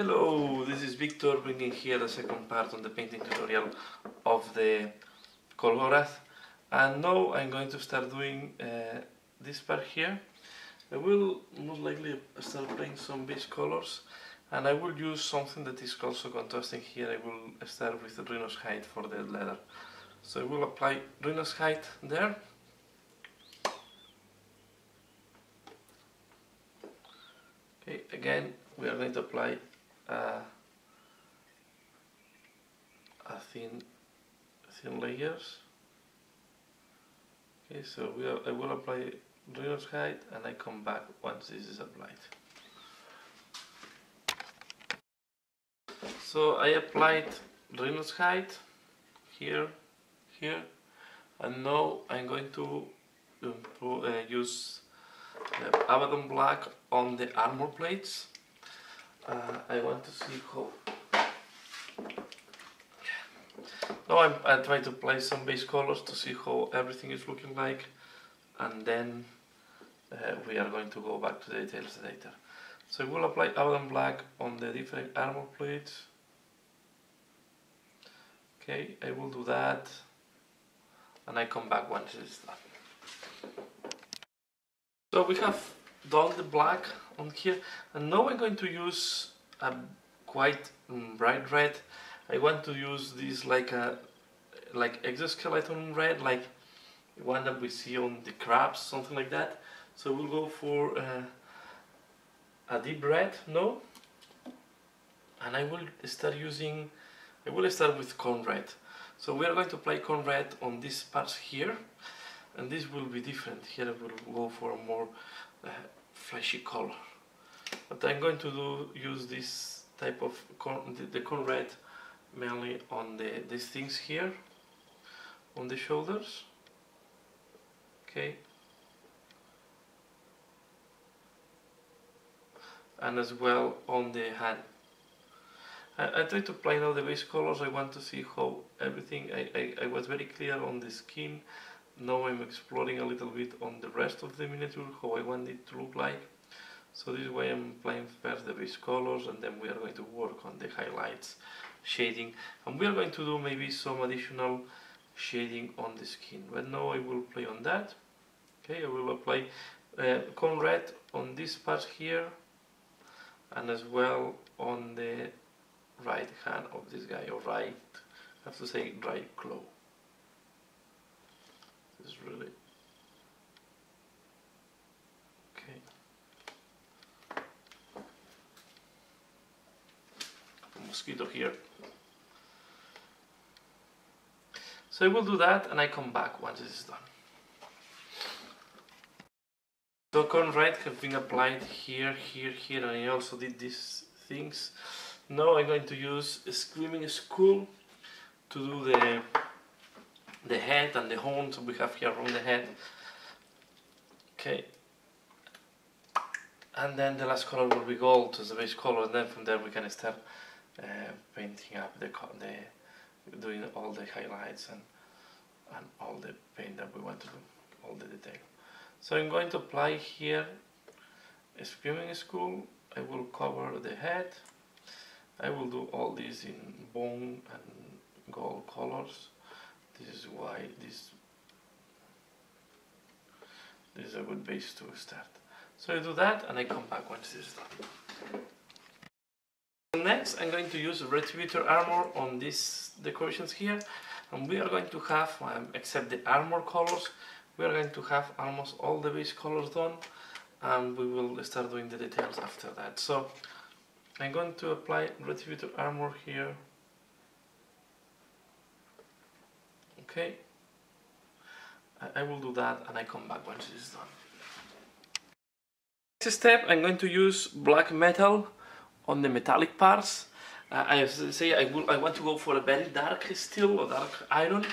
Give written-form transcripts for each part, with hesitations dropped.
Hello, this is Victor bringing here the second part on the painting tutorial of the Khorgorath, and now I'm going to start doing this part here. I will most likely start playing some base colors, and I will use something that is also contrasting here. I will start with the Rhino's Hide for the leather. So I will apply Rhino's Hide there. Okay, again we are going to apply a thin layers. Okay, so I will apply Rhino's Hide and I come back once this is applied. So I applied Rhino's Hide here, and now I'm going to use Abaddon Black on the armor plates. I want to see how. Now I'm trying to apply some base colors to see how everything is looking like, and then we are going to go back to the details later. So I will apply Abaddon Black on the different armor plates. Okay, I will do that, and I come back once it's done. So we have done the black on here, and now I'm going to use a quite bright red. I want to use this like exoskeleton red, like the one that we see on the crabs, something like that. So we'll go for a deep red now, and I will start with corn red. So we are going to apply corn red on these parts here, and this will be different. Here I will go for a more fleshy color. But I'm going to use this type of the corn red mainly on these things here, on the shoulders. Okay. And as well on the hand. I try to apply now the base colors. I want to see how everything, I was very clear on the skin. Now I'm exploring a little bit on the rest of the miniature, how I want it to look like. So this way I'm applying first the base colors, and then we are going to work on the highlights, shading, and we are going to do maybe some additional shading on the skin. But now I will play on that. Okay, I will apply corn red on this part here, and as well on the right hand of this guy, or right, I have to say right claw. This is really okay. A mosquito here. So I will do that, and I come back once this is done. So corn red have been applied here, and I also did these things. Now I'm going to use a Screaming Skull to do the head and the horns we have here on the head. Okay. And then the last color will be gold as the base color, and then from there we can start painting up doing all the highlights and all the paint that we want to do, all the detail. So I'm going to apply here a Screaming Skull. I will cover the head. I will do all this in bone and gold colors. This is why this is a good base to start. So I do that, and I come back once this is done. Next, I'm going to use Retributor armor on these decorations here, and we are going to have, except the armor colors, we are going to have almost all the base colors done, and we will start doing the details after that. So I'm going to apply Retributor armor here. Okay. I will do that, and I come back once this is done. Next step, I'm going to use black metal on the metallic parts. I say I want to go for a very dark steel or dark iron.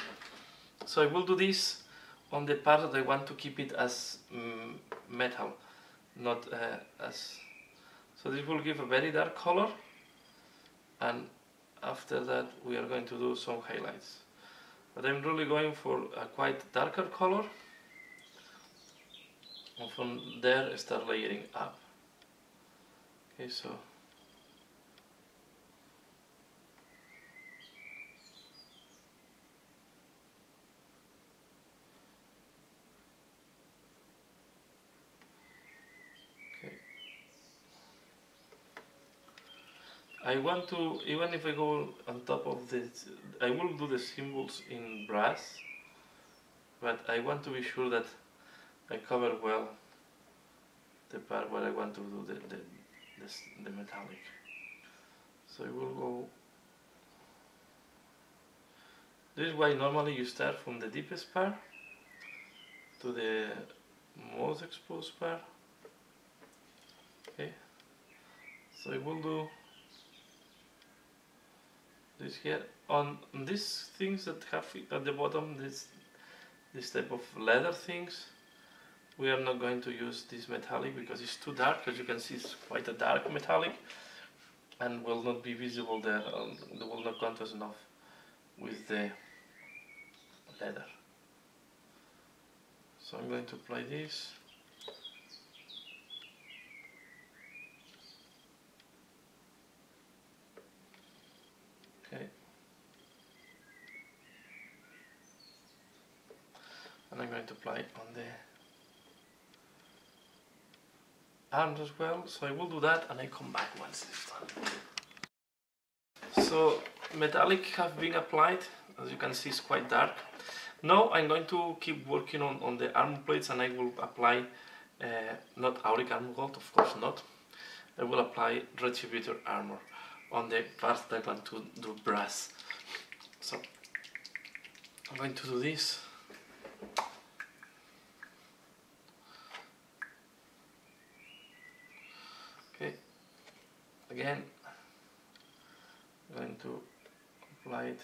So I will do this on the part that I want to keep it as metal, not as. So this will give a very dark color, and after that we are going to do some highlights. But I'm really going for a quite darker color, and from there start layering up. Okay, so I want to, even if I go on top of this, I will do the symbols in brass, but I want to be sure that I cover well the part where I want to do the metallic. So I will go. This is why normally you start from the deepest part to the most exposed part. Okay, so I will do this here on these things that have at the bottom, this type of leather things. We are not going to use this metallic because it's too dark. As you can see, it's quite a dark metallic and will not be visible there. They will not contrast enough with the leather. So I'm going to apply this. Okay. And I'm going to apply on the arms as well. So I will do that and I come back once it's done. So metallic have been applied. As you can see, it's quite dark. Now I'm going to keep working on the armor plates, and I will apply not auric armor gold, of course not. I will apply retributor armor on the parts that I want to do brass. So I'm going to do this. Okay, again I'm going to apply it.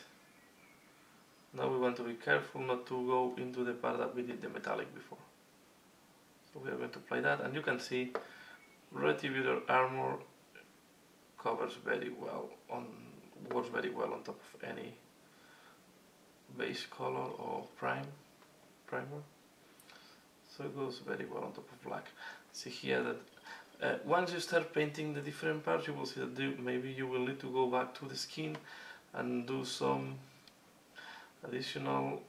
Now we want to be careful not to go into the part that we did the metallic before. So we are going to apply that, and you can see retributor armor covers very well works very well on top of any base color or primer. So it goes very well on top of black. See here that once you start painting the different parts, you will see that maybe you will need to go back to the skin and do some additional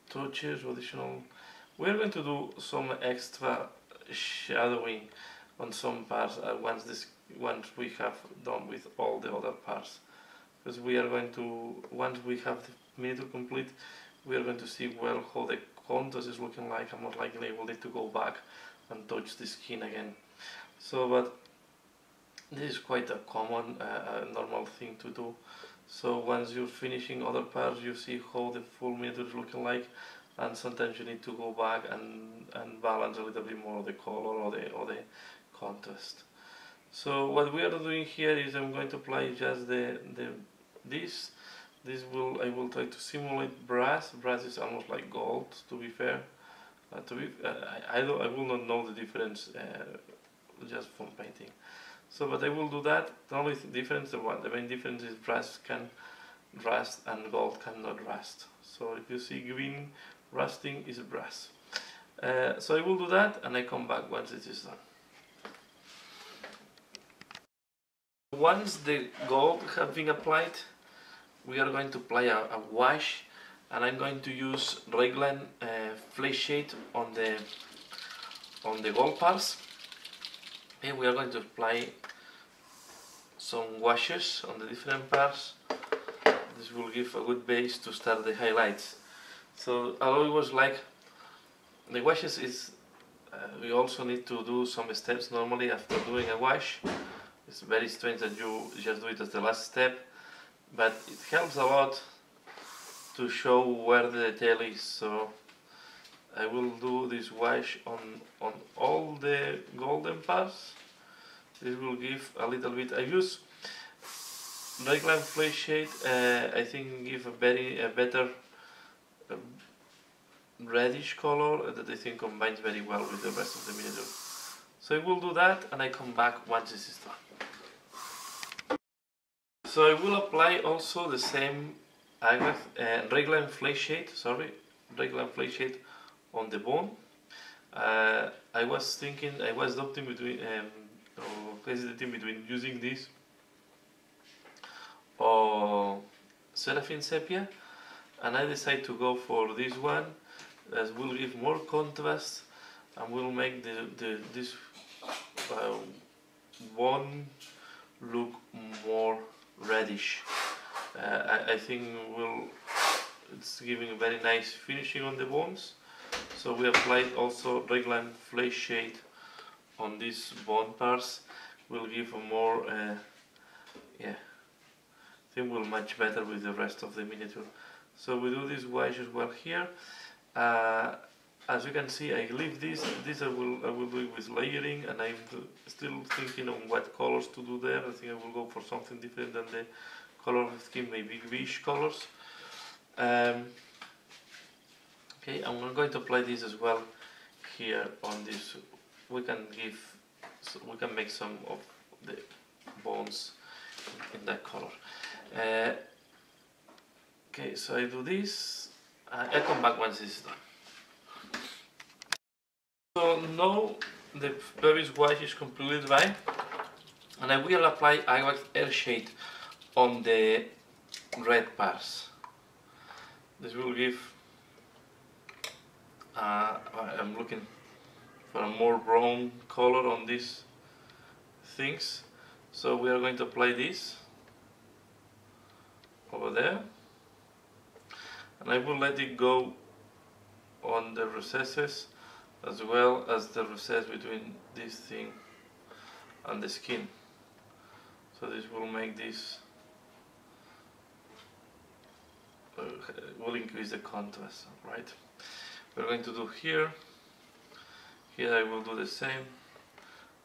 touches or additional. We're going to do some extra shadowing on some parts once we have done with all the other parts, because we are going to, once we have the miniature complete, we are going to see well how the contrast is looking like, and most likely we'll need to go back and touch the skin again. So, but this is quite a common, normal thing to do. So once you're finishing other parts, you see how the full miniature is looking like, and sometimes you need to go back and balance a little bit more the color or the contrast. So what we are doing here is I'm going to apply just this. I will try to simulate brass. Brass is almost like gold, to be fair. I will not know the difference just from painting. So, but I will do that. The only difference, the main difference is brass can rust and gold cannot rust. So if you see green rusting, is brass. So I will do that and I come back once it is done. Once the gold have been applied, we are going to apply a wash, and I'm going to use Raglan Flake Shade on the gold parts. And we are going to apply some washes on the different parts. This will give a good base to start the highlights. So I always like the washes is we also need to do some steps normally after doing a wash. It's very strange that you just do it as the last step, but it helps a lot to show where the detail is. So I will do this wash on all the golden parts. This will give a little bit. I use Raglan Flake Shade. I think give a better reddish color that I think combines very well with the rest of the miniature. So I will do that and I come back once this is done. So I will apply also the same Raglan Flake Shade, on the bone. I was hesitating between using this or Seraphine Sepia, and I decided to go for this one, as will give more contrast and will make this bone look more reddish. I think it's giving a very nice finishing on the bones. So we applied also Reglan Flesh Shade on these bone parts. Will give a more, yeah, I think will match better with the rest of the miniature. So we do this wash as well here. As you can see, I leave this I will do it with layering, and I'm still thinking on what colors to do there. I think I will go for something different than the color of the skin, maybe beige colors. Okay, I'm going to apply this as well here on this. We can make some of the bones in that color. Okay, so I do this. I come back once this is done. So now the previous wash is completely dry, and I will apply Agvax Air Shade on the red parts. This will give, I'm looking for a more brown color on these things. So we are going to apply this over there, and I will let it go on the recesses as well as the recess between this thing and the skin. So this will make this, will increase the contrast, right? We're going to do here I will do the same,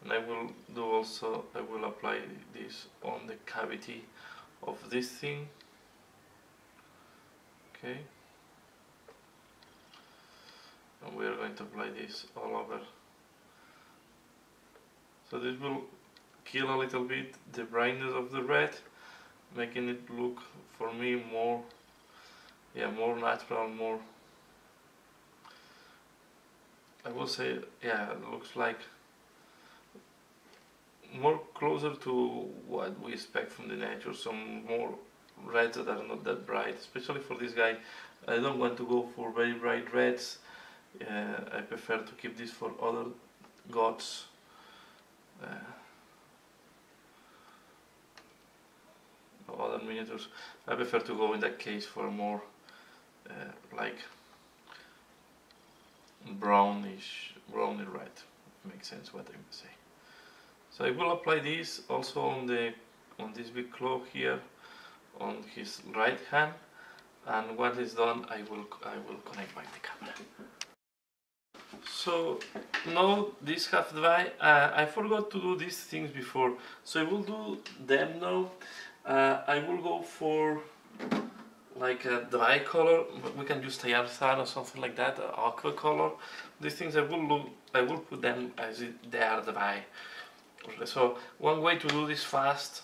and I will do also, I will apply this on the cavity of this thing. Okay, and we are going to apply this all over. So this will kill a little bit the brightness of the red, making it look for me more, yeah, more natural, more, I will say, yeah, it looks like more closer to what we expect from the nature. Some more reds that are not that bright, especially for this guy. I don't want to go for very bright reds. I prefer to keep this for other gods. Other miniatures. I prefer to go in that case for more like browny red. Makes sense what I'm saying. So I will apply this also on this big claw here on his right hand, and when it's done I will connect back the camera. So now this half dry. I forgot to do these things before, so I will do them now. I will go for like a dry color. We can use Tayarthan or something like that, aqua color. These things I will put them as they are dry. So one way to do this fast,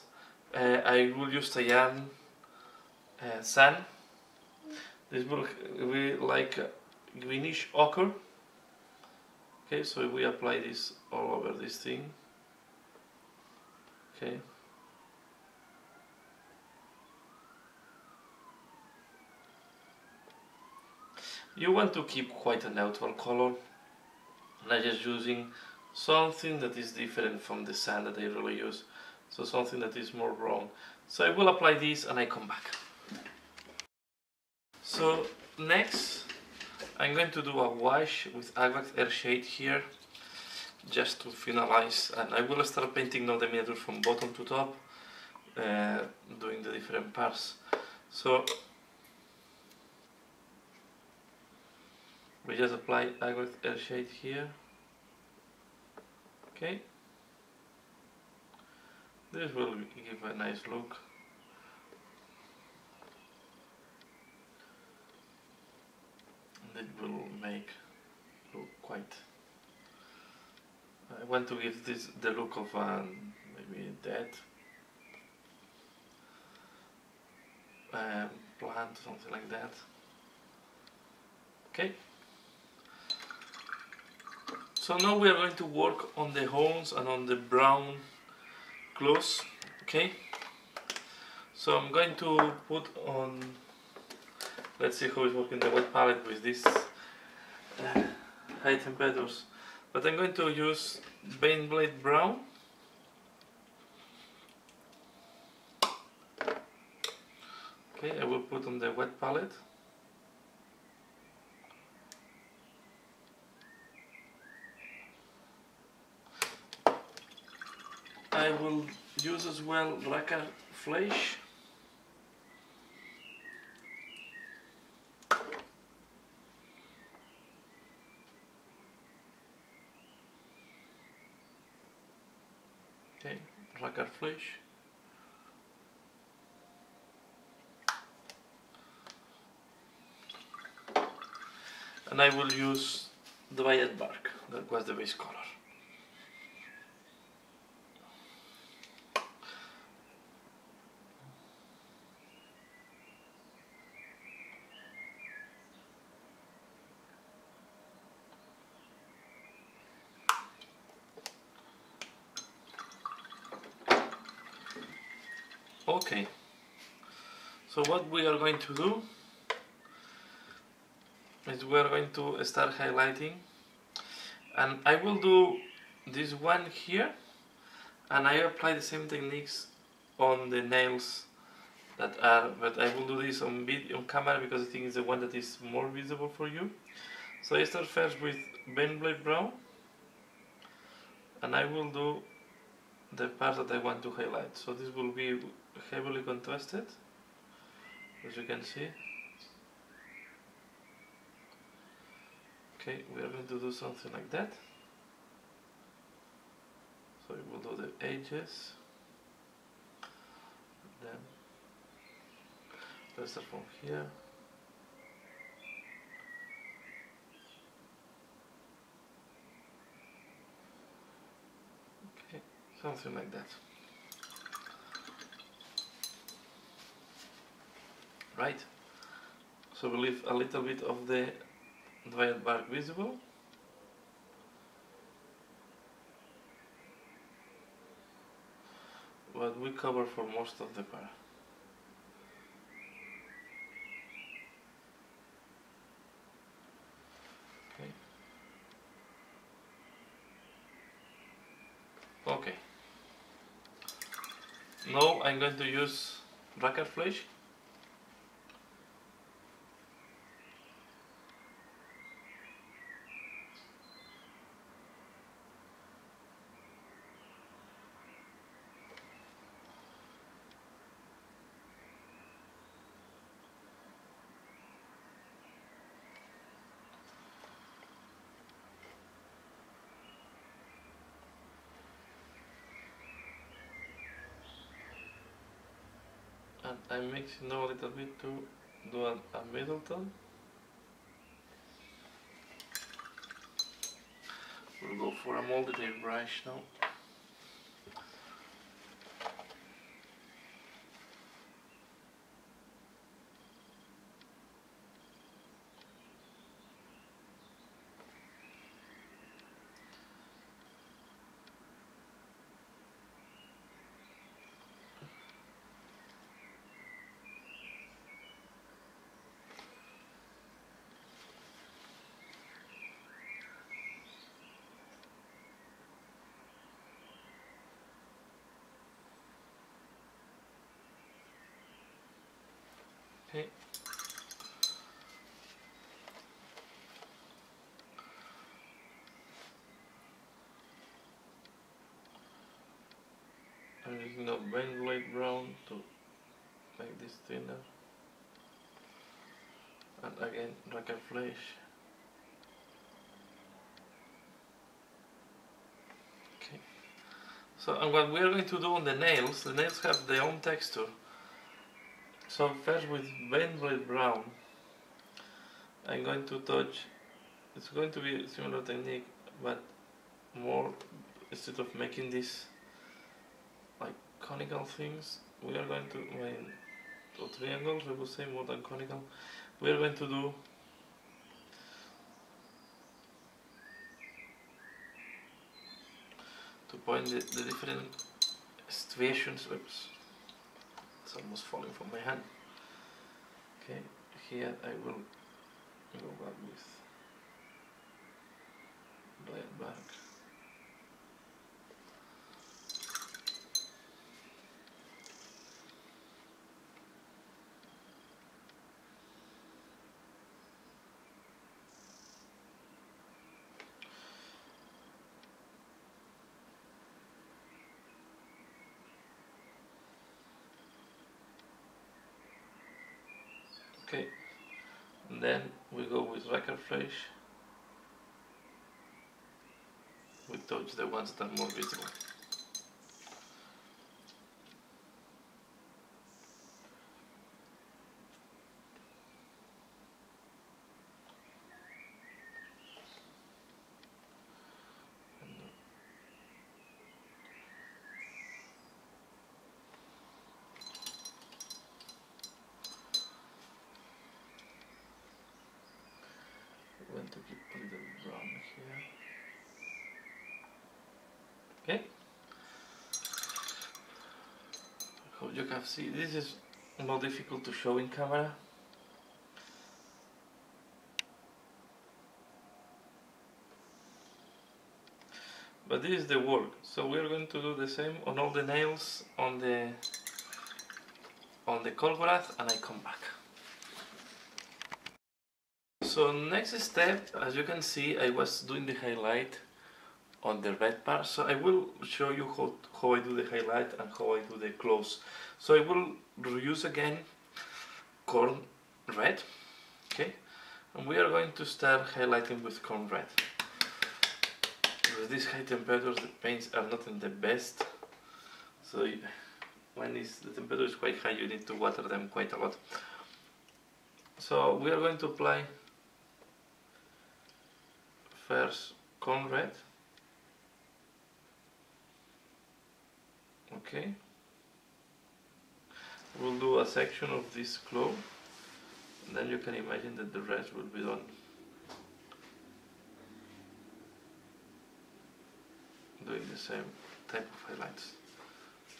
I will use Tayarthan sand. This will be like greenish ochre. Okay, so we apply this all over this thing. Okay. You want to keep quite a neutral color, and I'm just using something that is different from the sand that I really use, so something that is more brown. So I will apply this and I come back. So next I'm going to do a wash with Agvax Air Shade here, just to finalize, and I will start painting now the miniature from bottom to top, doing the different parts. So we just apply Agvax Air Shade here. Okay, this will give a nice look. And it will make look quite. I want to give this the look of maybe a dead plant, something like that. Okay. So now we are going to work on the horns and on the brown clothes. Okay. So I'm going to put on. Let's see how it's working the wet palette with this high temperatures. But I'm going to use Baneblade Brown. Okay, I will put on the wet palette. I will use as well lacquer flesh. Okay, lacquer flesh. And I will use the dried bark, that was the base color. Okay, so what we are going to do is we are going to start highlighting, and I will do this one here, and I apply the same techniques on the nails that are, but I will do this on camera because I think it's the one that is more visible for you. So I start first with bent blade brown, and I will do the part that I want to highlight. So this will be heavily contrasted, as you can see. Okay, we are going to do something like that. So we will do the edges. Then let's start from here. Okay, something like that. Right. So we leave a little bit of the dried bark visible. But we cover for most of the part. Okay. Okay. Now I'm going to use lacquer flesh. And I'm mixing now a little bit to do a middle tone. We'll go for a molded brush now. Okay. I'm using a bent blade brown to make this thinner. And again, lacquer flesh. Okay. So, and what we are going to do on the nails have their own texture. So first with bent blade brown, I'm going to touch, it's going to be a similar technique, but more, instead of making this like conical things, we are going to, or triangles, I would say more than conical, we are going to do to point the different striations. Oops, it's almost falling from my hand. Okay, here I will go back with black bark. Okay, and then we go with record flash. We touch the ones that are more visible. I want to keep a little brown here. Okay. How you can see, this is more difficult to show in camera. But this is the work, so we are going to do the same on all the nails on the Khorgorath, and I come back. So next step, as you can see, I was doing the highlight on the red part, so I will show you how I do the highlight and how I do the close. So I will reuse again corn red, okay, and we are going to start highlighting with corn red. With these high temperatures, the paints are not in the best, so when the temperature is quite high, you need to water them quite a lot. So we are going to apply first corn red, okay. We'll do a section of this claw, and then you can imagine that the rest will be done. Doing the same type of highlights.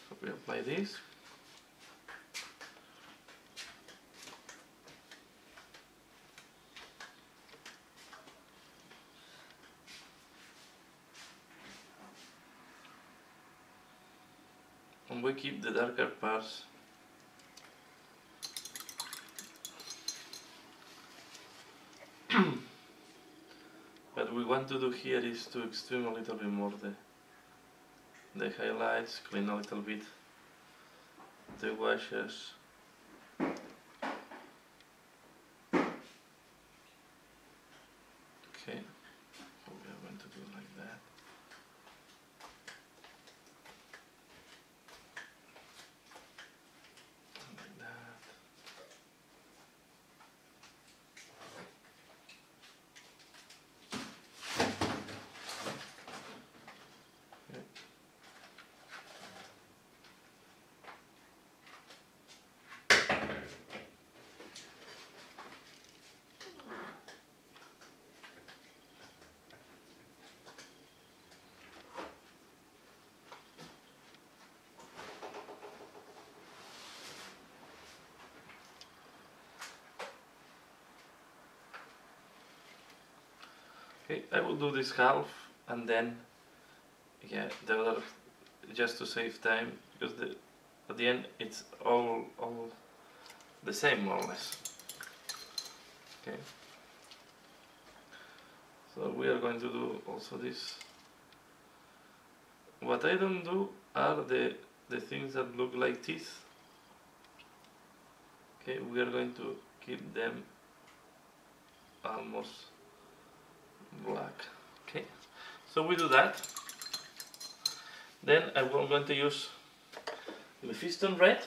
So we apply this. And we keep the darker parts what we want to do here is to extreme a little bit more the highlights, clean a little bit the washes. Okay, so we are going to do like that. Like that. Okay, I will do this half, and then yeah, the other, just to save time, because at the end it's all the same more or less. Okay, so we are going to do also this. What I don't do are the things that look like teeth. Okay, we are going to keep them almost black. Okay, so we do that. Then I'm going to use Mephiston red.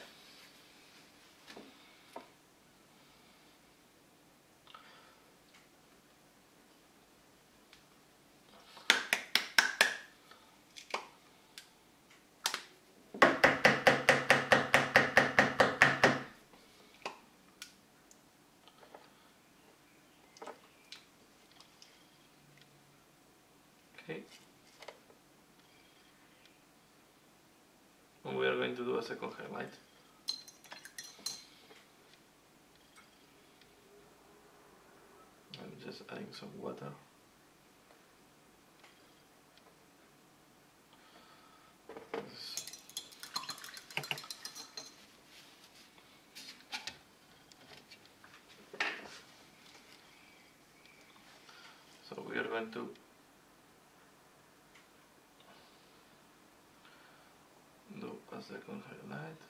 Okay. And we are going to do a second highlight. I'm just adding some water. So we are going to do a second highlight.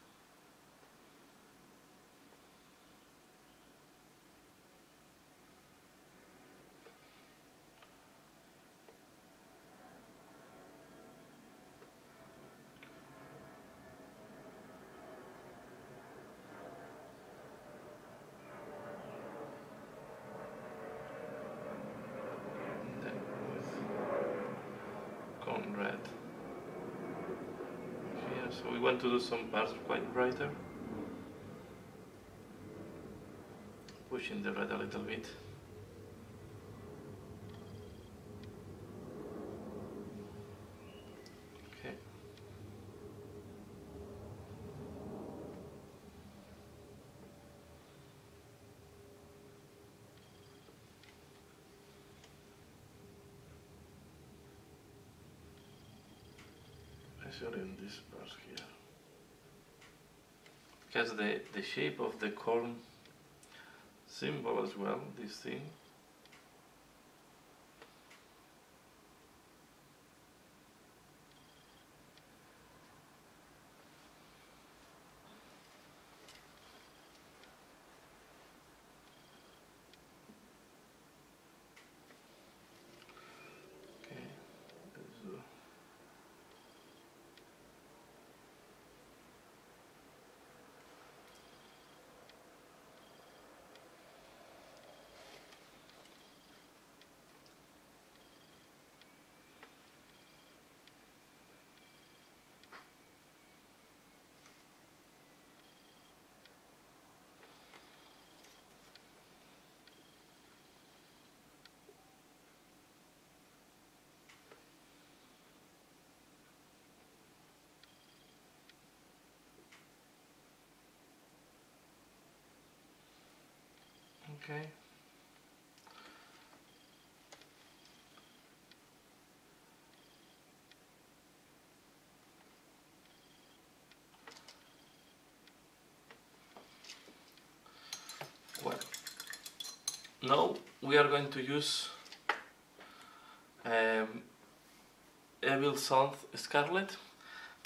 So we want to do some parts quite brighter, pushing the red a little bit. Okay. Measuring this part here. Because the shape of the corn symbol as well, this thing. Okay. Okay. Well, now we are going to use Evil Salt Scarlet.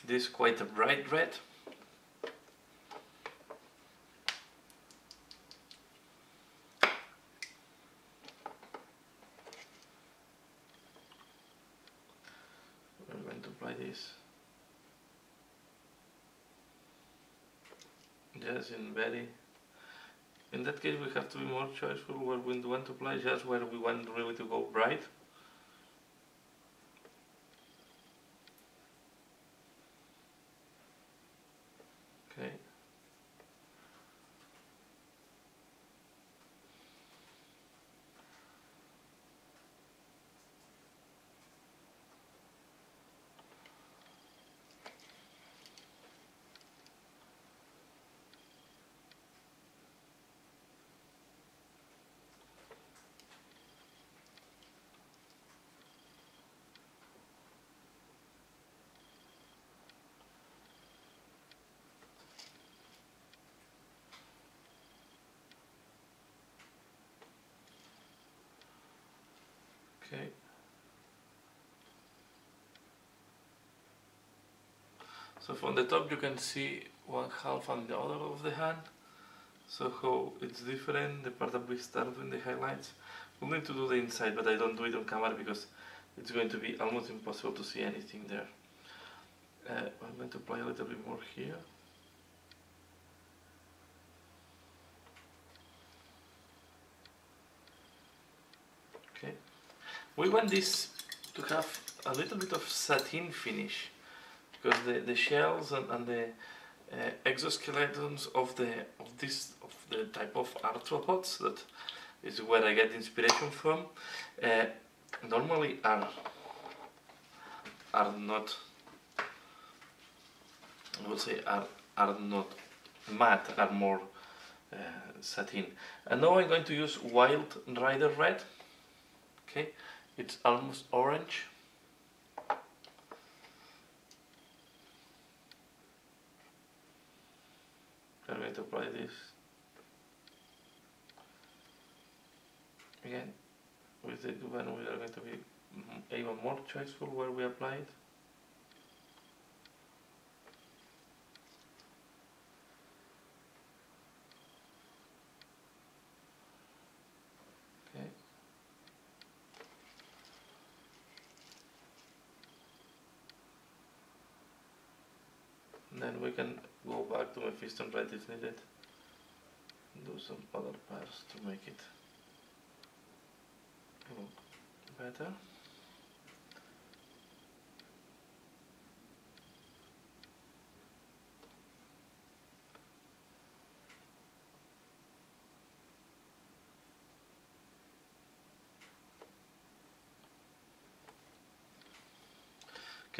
This is quite a bright red. I'm going to apply this just in that case we have to be more choiceful where we want to apply, just where we want really to go bright. Okay. Okay. So from the top you can see one half and the other of the hand. So how it's different, the part that we start doing the highlights. We'll need to do the inside, but I don't do it on camera because it's going to be almost impossible to see anything there. I'm going to apply a little bit more here. Okay. We want this to have a little bit of satin finish because the shells and the exoskeletons of the type of arthropods, that is where I get inspiration from, normally are not, I would say, are not matte, are more satin. And now I'm going to use Wild Rider Red. Okay, it's almost orange. I'm going to apply this again with the one. We are going to be even more choiceful where we apply it. Okay. And then we can go back to Mephisto Red if needed. Do some other parts to make it look better.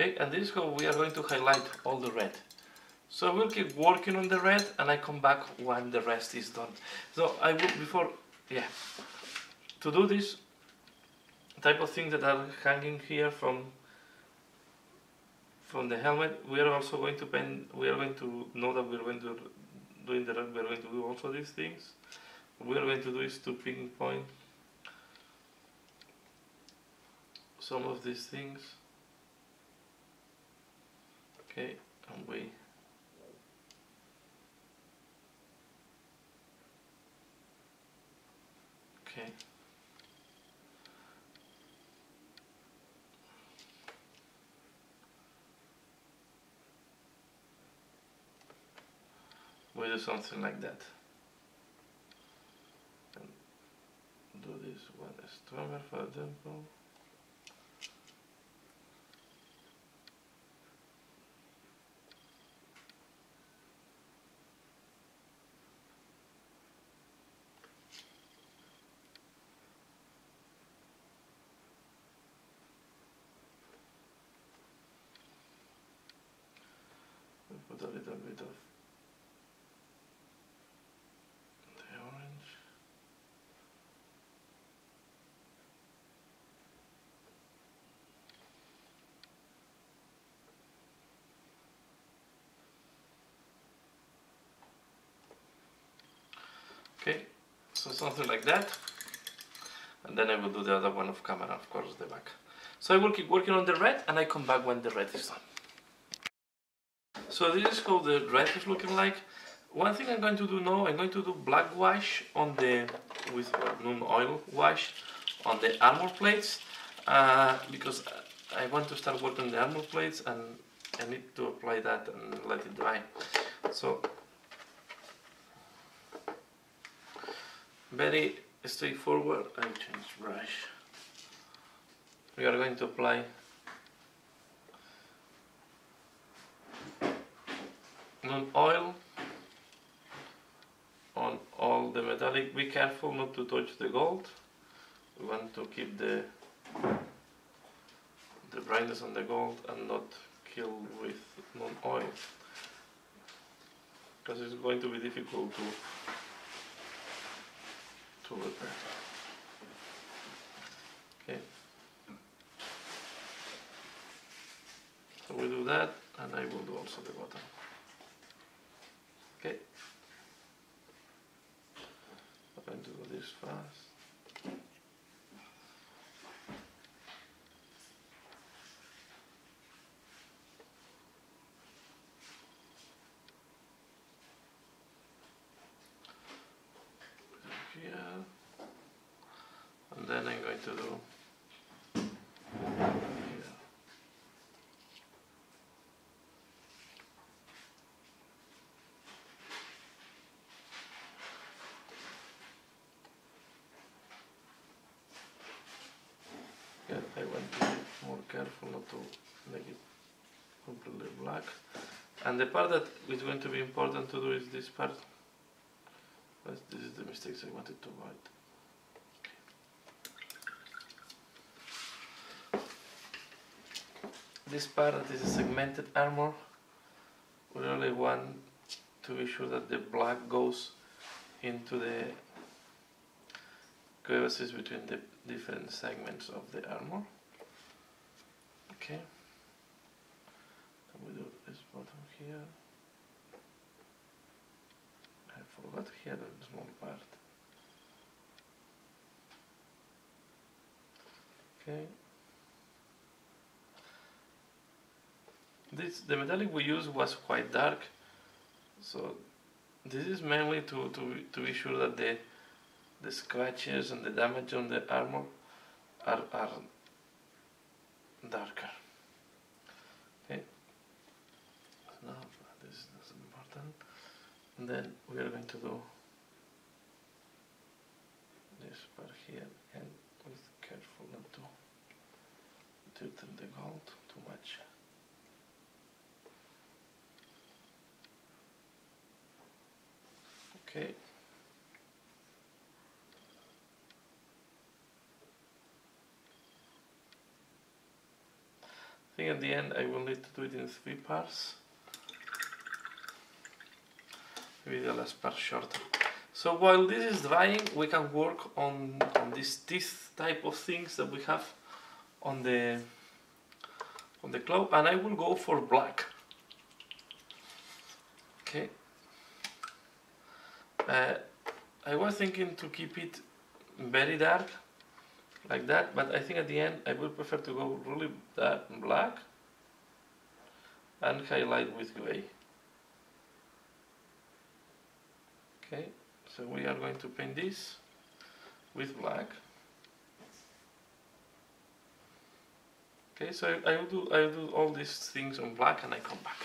Okay, and this is how we are going to highlight all the red. So we'll keep working on the red, and I come back when the rest is done. So I will to do this type of things that are hanging here from the helmet, we are also going to paint. We are going to know that we are going to do in the red. We are going to do also these things. What we are going to do is to pinpoint some of these things. Okay, and we okay. We do something like that. And do this one stronger, for example. We put a little bit of the orange. Okay, so something like that, and then I will do the other one off camera, of course, the back. So I will keep working on the red, and I come back when the red is done. So this is how the red is looking like. One thing I'm going to do now, I'm going to do black wash on the with non-oil wash on the armor plates, because I want to start working on the armor plates, and I need to apply that and let it dry. So very straightforward. I change brush. We are going to apply non-oil on all the metallic. Be careful not to touch the gold. We want to keep the brightness on the gold and not kill with non-oil, because it's going to be difficult to repair. Okay. So we do that, and I will do also the bottom. Okay. I'm going to do this fast. Here, and then I'm going to do here. Yeah, I want to be more careful not to make it completely black. And the part that is going to be important to do is this part. But this is the mistakes I wanted to avoid. This part that is a segmented armor, we really want to be sure that the black goes into the crevices between the different segments of the armor. Okay. And we do this bottom here. I forgot here the small part. Okay. The metallic we used was quite dark, so this is mainly to be sure that the scratches and the damage on the armor are darker. Okay. Now this is important. And then we are going to do this part here, and with careful not to dirty the gold too much. Okay. think at the end I will need to do it in 3 parts. Maybe the last part shorter. So while this is drying, we can work on these teeth type of things that we have on the cloth, and I will go for black. Okay. I was thinking to keep it very dark, like that, but I think at the end I would prefer to go really dark black and highlight with grey. Okay, so we are going to paint this with black. Okay, so I will do all these things on black and I come back.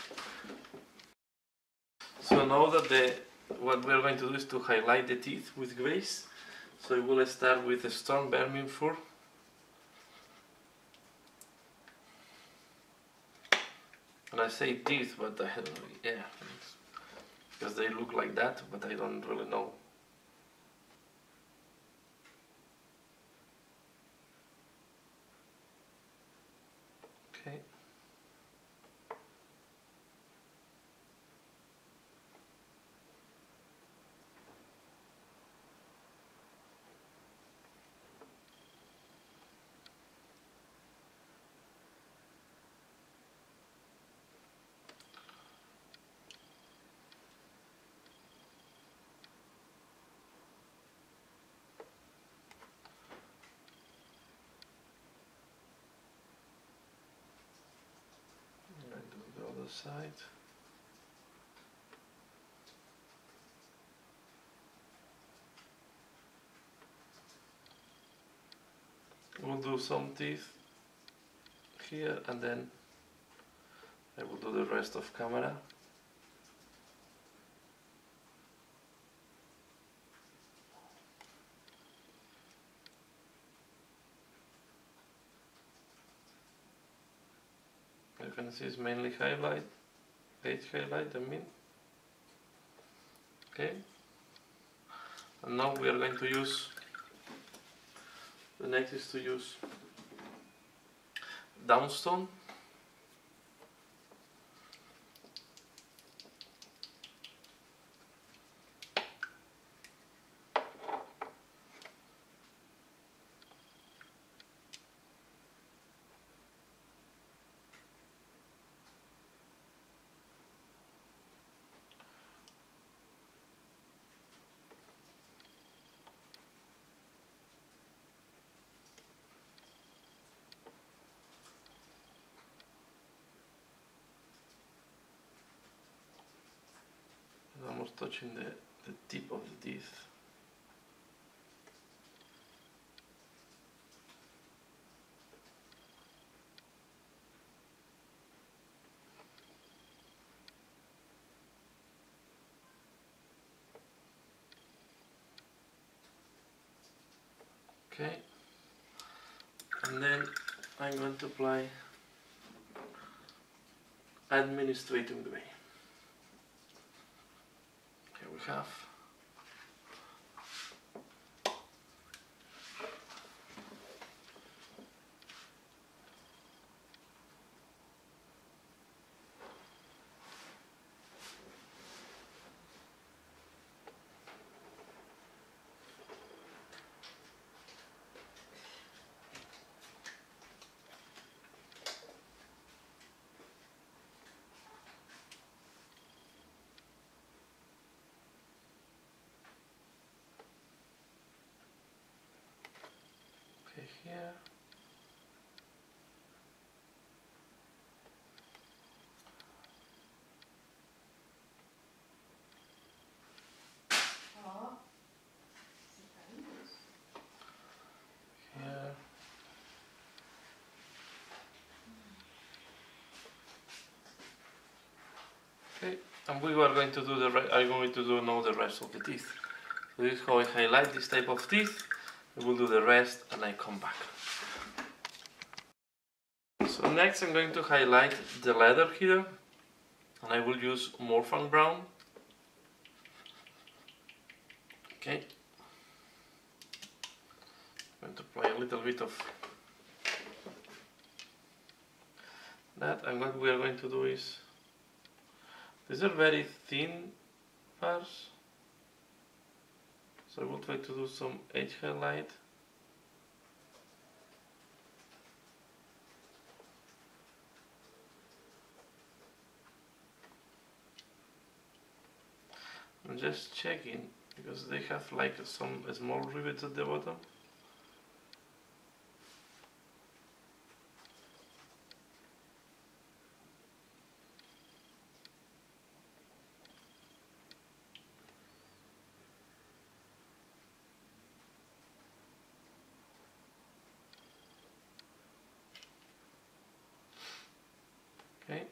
So now that what we are going to do is to highlight the teeth with greys. So we will start with the Storm Vermin Fur. And I say teeth, but I don't know, yeah, because they look like that, but I don't really know. Okay. And do the other side. We'll do some teeth here and then I will do the rest of camera. You can see it's mainly highlight, edge highlight I mean. Okay. And now we are going to use, the next is to use downstone. Almost touching the tip of the teeth. Okay, and then I'm going to apply administrating gray. Here we have. Okay, here. Here. Okay, and we are going to do I'm going to do now the rest of the teeth. So this is how I highlight this type of teeth. I will do the rest and I come back. So next I'm going to highlight the leather here, and I will use Morphan Brown. Okay. I'm going to apply a little bit of that, and what we are going to do is, these are very thin bars, so I will try to do some edge highlight. I'm just checking because they have like some small rivets at the bottom. Okay.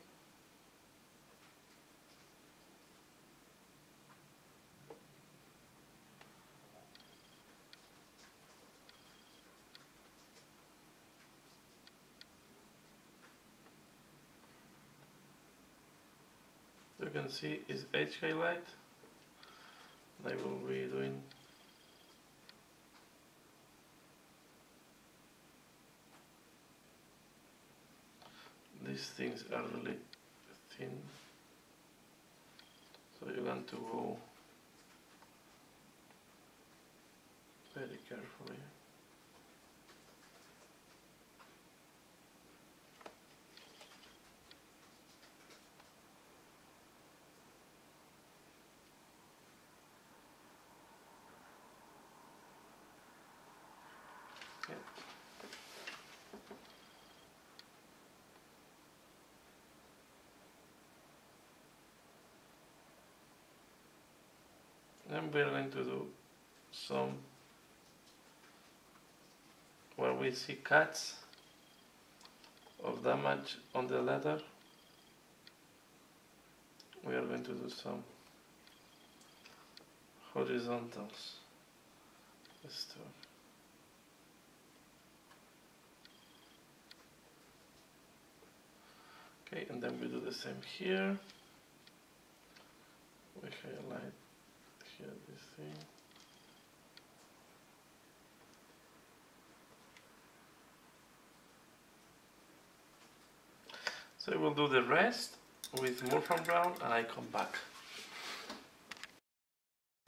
You can see is edge highlight. I will be doing these things are really thin, so you want to go very carefully. Okay. Then we are going to do some where we see cuts of damage on the leather. We are going to do some horizontals. Okay, and then we do the same here. We highlight here this thing. So we'll do the rest with Morphan Brown and I come back.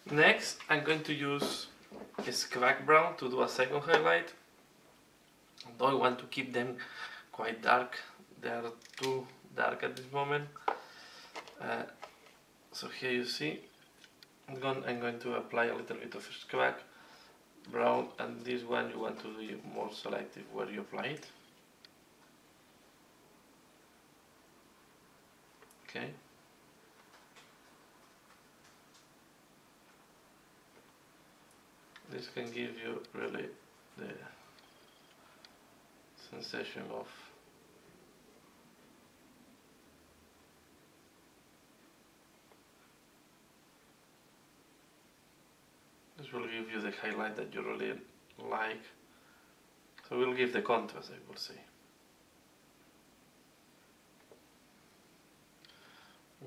Next, I'm going to use a Skvak Brown to do a second highlight. Although I want to keep them quite dark, they are too dark at this moment. So here you see, I'm going to apply a little bit of Skvak Brown, and this one you want to be more selective where you apply it. Okay. This can give you really the sensation of this will give you the highlight that you really like. So we'll give the contrast, I will say.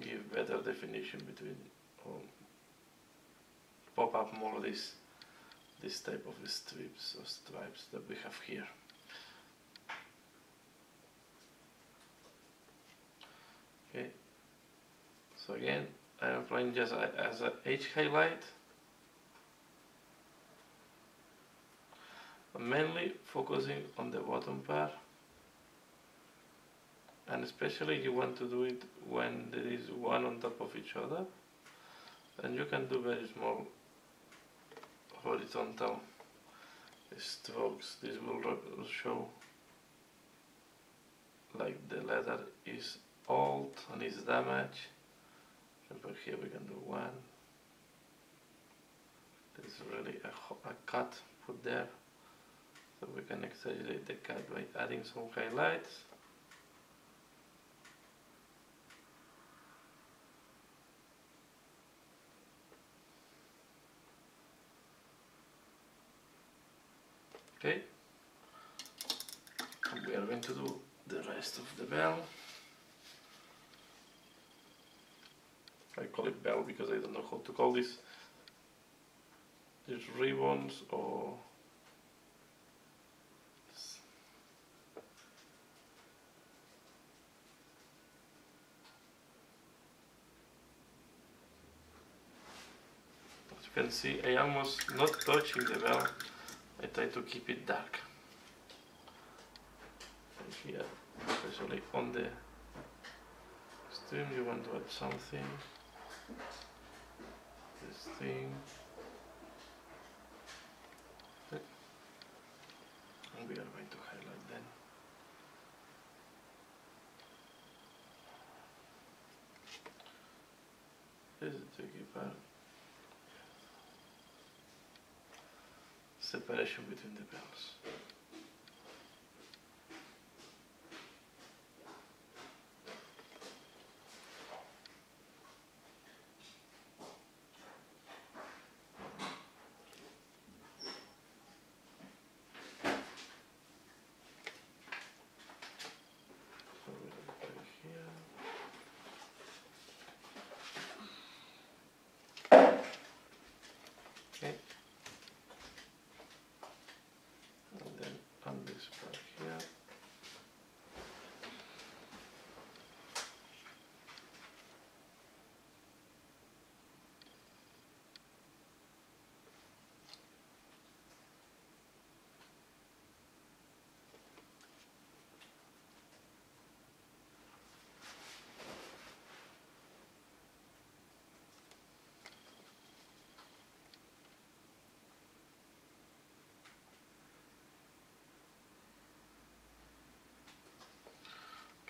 Give better definition between, pop up more of this type of strips or stripes that we have here. Okay, so again I am applying just as an edge highlight, mainly focusing on the bottom part, and especially you want to do it when there is one on top of each other, and you can do very small horizontal strokes. This will show like the leather is old and is damaged. For example, here we can do one. There's really a cut put there, so we can exaggerate the cut by adding some highlights. Okay, and we are going to do the rest of the bell. I call it bell because I don't know how to call this. These ribbons or can see I almost not touching the bell. I try to keep it dark. And here, especially on the stream, you want to add something. This thing. And we are going to highlight then. This is the tricky part. Separation between the bells. So we will put it here. Okay. And then on this part here.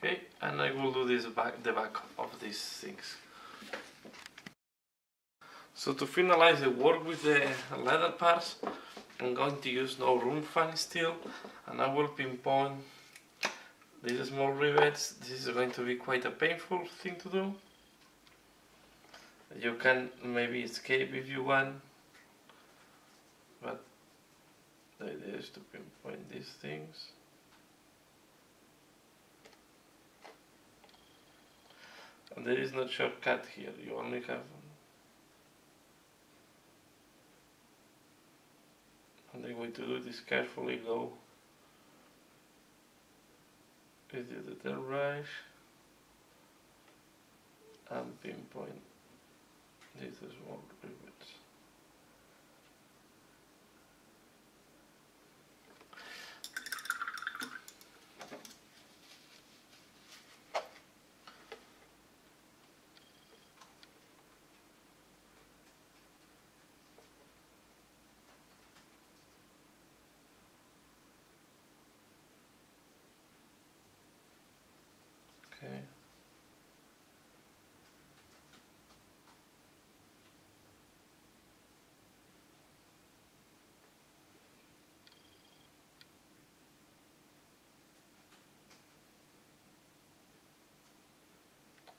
Okay, and I will do this the back of these things. So to finalize the work with the leather parts, I'm going to use no room fan steel, and I will pinpoint these small rivets. This is going to be quite a painful thing to do. You can maybe escape if you want, but the idea is to pinpoint these things. And there is no shortcut here, you only have and the way to do it is carefully go with the detail brush and pinpoint these small rivets. Okay.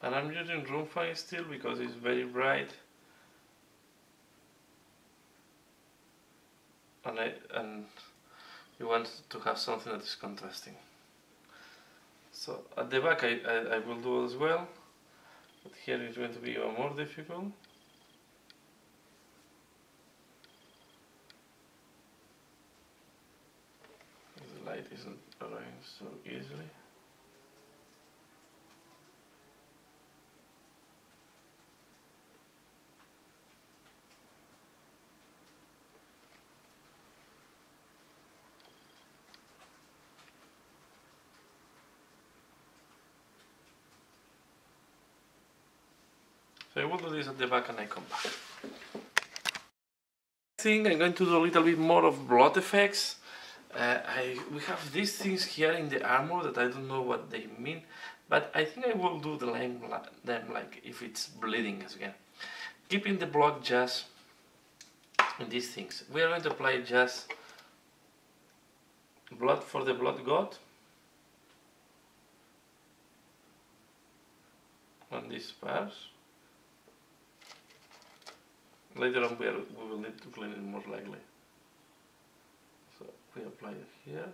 And I'm using room fan steel because it's very bright, and you want to have something that is contrasting. So at the back I will do as well, but here it's going to be even more difficult. The light isn't arriving so easily. So I will do this at the back and I come back. I think I'm going to do a little bit more of blood effects. We have these things here in the armor that I don't know what they mean, but I think I will do them like if it's bleeding again. Keeping the blood just in these things. We are going to apply just blood for the blood god on these parts. Later on we will need to clean it more likely. So we apply it here.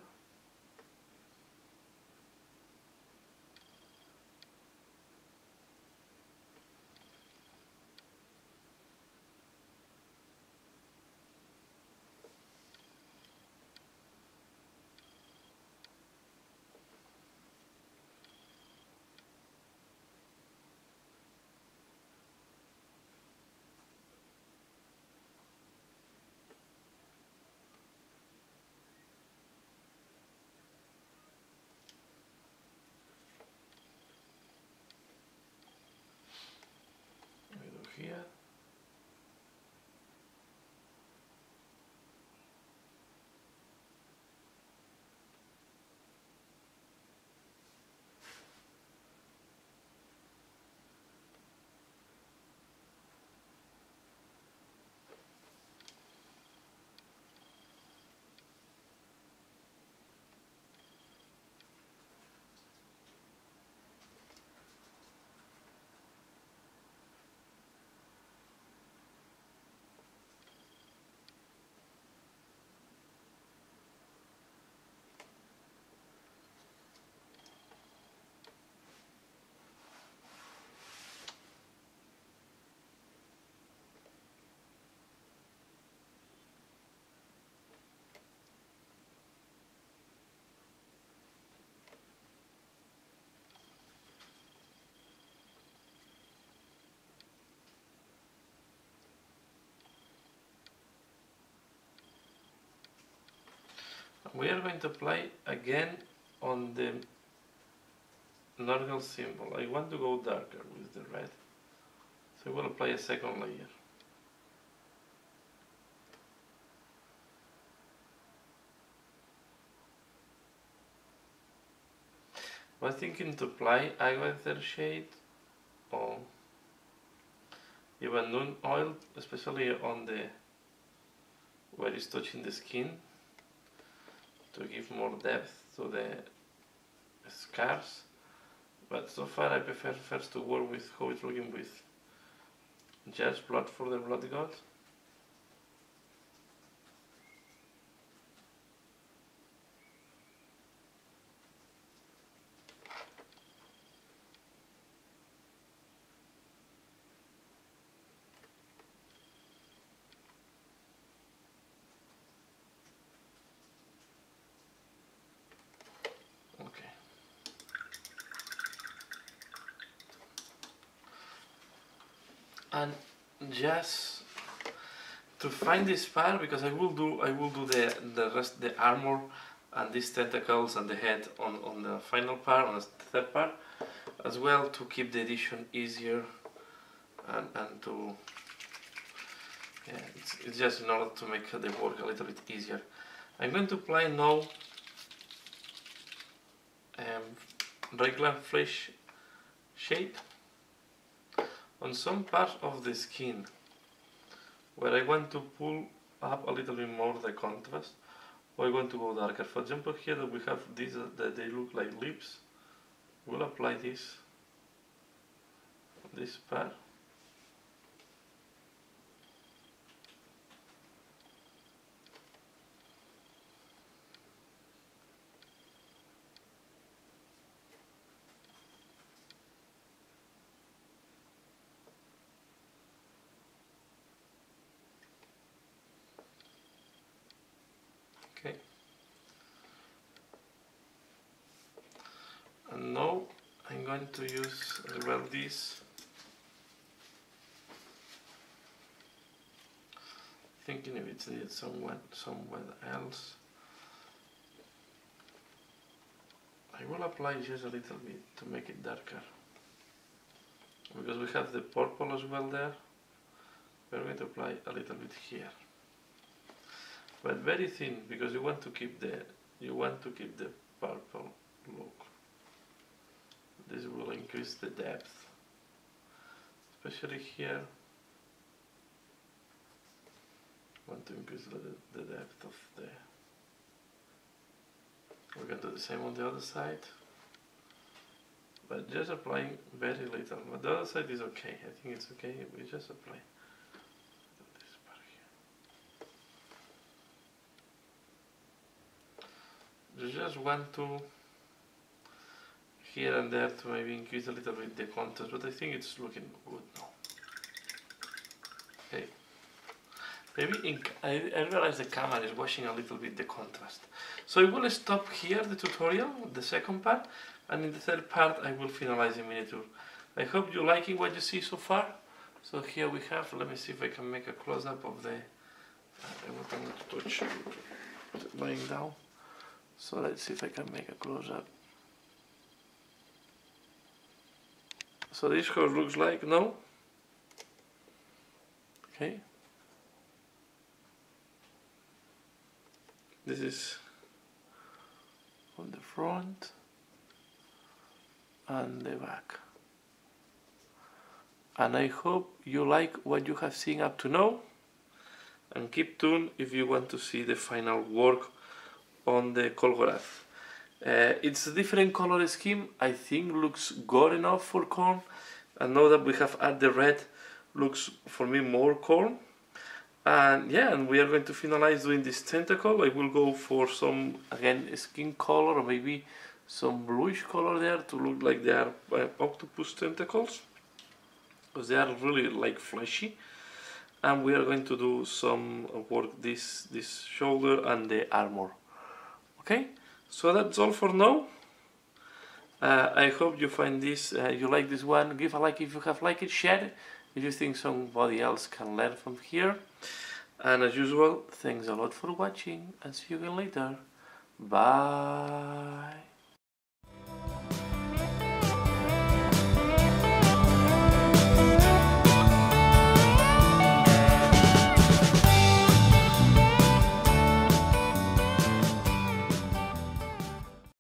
we are going to apply again on the Nurgle symbol. I want to go darker with the red, so we'll apply a second layer. I was thinking to apply either shade or even Noon oil, especially on the where it's touching the skin, to give more depth to the scars. But so far I prefer first to work with how it's looking with just blood for the blood god. And just to find this part, because I will do the rest, the armor and these tentacles and the head on the final part, on the third part, as well, to keep the edition easier and to, yeah, it's just in order to make the work a little bit easier. I'm going to apply now regular flesh shape on some part of the skin where I want to pull up a little bit more the contrast, or I want to go darker. For example, here that we have these that they look like lips, we'll apply this on this part. Okay. And now I'm going to use as well this, thinking if it's needed somewhere else. I will apply just a little bit to make it darker, because we have the purple as well there. We're going to apply a little bit here, but very thin, because you want to keep the purple look. This will increase the depth, especially here. Want to increase the depth of the. We're going to do the same on the other side, but just applying very little. But the other side is okay. I think it's okay. We just apply this part here. You just want to here and there to maybe increase a little bit the contrast, but I think it's looking good now. Okay. Maybe I realize the camera is washing a little bit the contrast. So I will stop here the tutorial, the second part, and in the third part I will finalize the miniature. I hope you're liking what you see so far. So here we have, let me see if I can make a close-up of the, I want to touch it lying down. So let's see if I can make a close-up. So this how it looks like now. Okay. This is on the front and the back. And I hope you like what you have seen up to now, and keep tuned if you want to see the final work on the Khorgorath. It's a different color scheme. I think looks good enough for Khorne, and now that we have added the red, looks for me more Khorne. And yeah, and we are going to finalize doing this tentacle. I will go for some, again, skin color, or maybe some bluish color there to look like they are octopus tentacles, because they are really like fleshy. And we are going to do some work this shoulder and the armor. Okay, so that's all for now. I hope you find this, you like this one. Give a like if you have liked it, share it if you think somebody else can learn from here. And as usual, thanks a lot for watching, and see you again later. Bye.